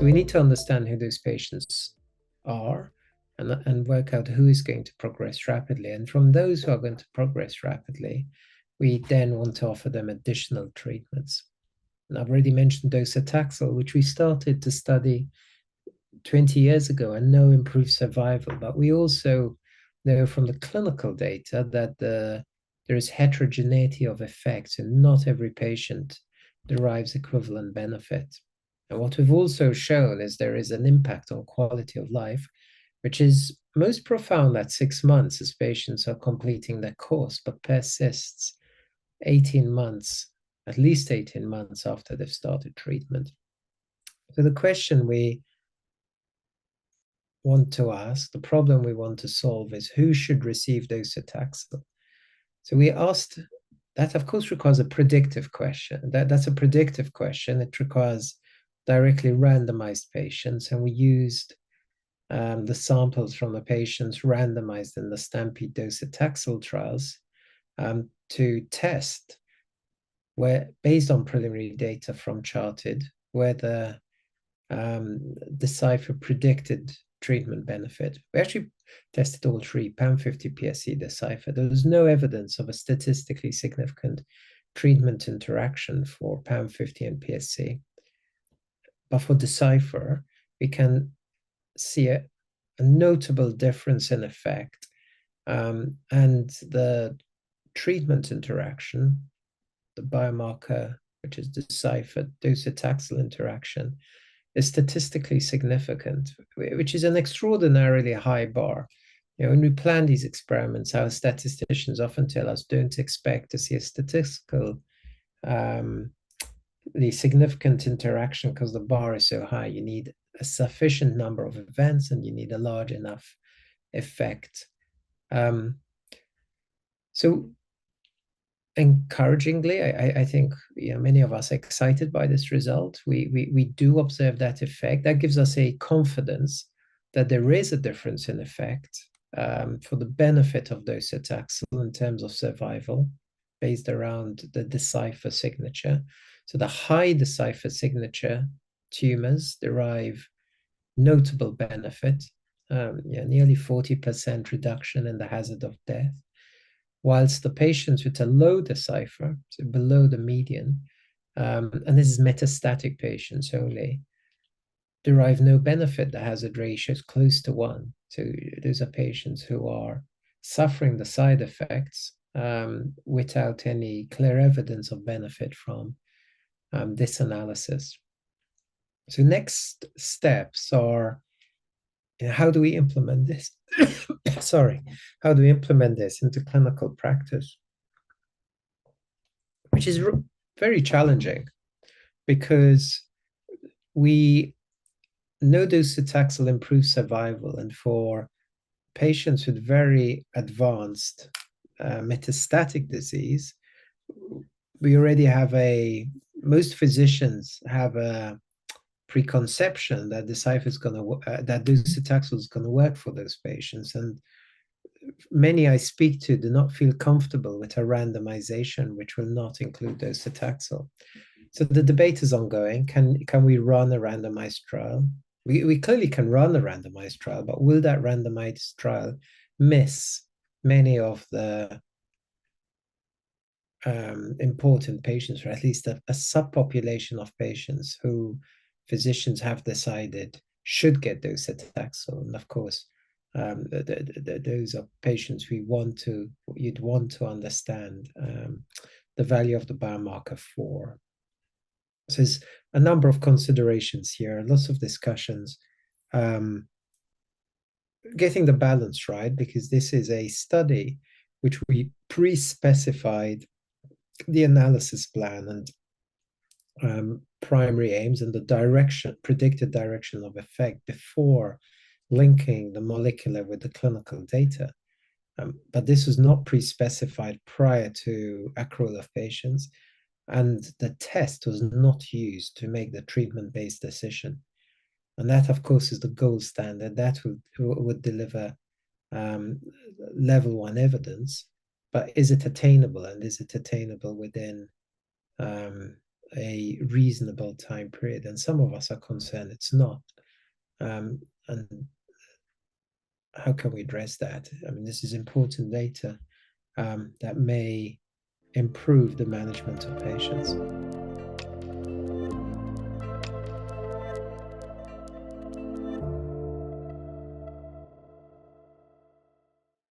So we need to understand who those patients are and work out who is going to progress rapidly. And from those who are going to progress rapidly, we then want to offer them additional treatments. And I've already mentioned docetaxel, which we started to study 20 years ago and know improved survival. But we also know from the clinical data that there is heterogeneity of effects, and not every patient derives equivalent benefit. And what we've also shown is there is an impact on quality of life, which is most profound at 6 months as patients are completing their course, but persists 18 months, at least 18 months after they've started treatment. So the question we want to ask, the problem we want to solve, is who should receive docetaxel? So we asked, that of course requires a predictive question. That's a predictive question. It requires directly randomized patients, and we used the samples from the patients randomized in the STAMPEDE docetaxel trials to test where, based on preliminary data from Charted, whether Decipher predicted treatment benefit. We actually tested all three, PAM50, PSC, Decipher. There was no evidence of a statistically significant treatment interaction for PAM50 and PSC. But for Decipher, we can see a notable difference in effect. And the treatment interaction, the biomarker, which is Decipher, docetaxel interaction, is statistically significant, which is an extraordinarily high bar. When we plan these experiments, our statisticians often tell us don't expect to see a statistical the significant interaction because the bar is so high. You need a sufficient number of events and you need a large enough effect. So encouragingly, I think many of us are excited by this result. We do observe that effect. That gives us a confidence that there is a difference in effect for the benefit of docetaxel in terms of survival based around the Decipher signature. So the high Decipher signature tumors derive notable benefit, nearly 40% reduction in the hazard of death, whilst the patients with a low Decipher, so below the median, and this is metastatic patients only, derive no benefit. The hazard ratio is close to 1. So those are patients who are suffering the side effects without any clear evidence of benefit from this analysis. So next steps are, how do we implement this? Sorry, how do we implement this into clinical practice? Which is very challenging because we know docetaxel improves survival, and for patients with very advanced metastatic disease, we already have most physicians have a preconception that Decipher is going to that docetaxel is going to work for those patients, and many I speak to do not feel comfortable with a randomization which will not include docetaxel. So the debate is ongoing. Can we run a randomized trial? We clearly can run a randomized trial, but will that randomized trial miss many of the important patients, or at least a subpopulation of patients who physicians have decided should get docetaxel? And of course, those are patients you'd want to understand the value of the biomarker for. So there's a number of considerations here, lots of discussions, getting the balance right, because this is a study which we pre-specified the analysis plan and primary aims and the predicted direction of effect before linking the molecular with the clinical data. But this was not pre-specified prior to accrual of patients, and the test was not used to make the treatment-based decision. And that, of course, is the gold standard. That would deliver level 1 evidence, but is it attainable? And is it attainable within a reasonable time period, and some of us are concerned it's not. And how can we address that? I mean, this is important data that may improve the management of patients.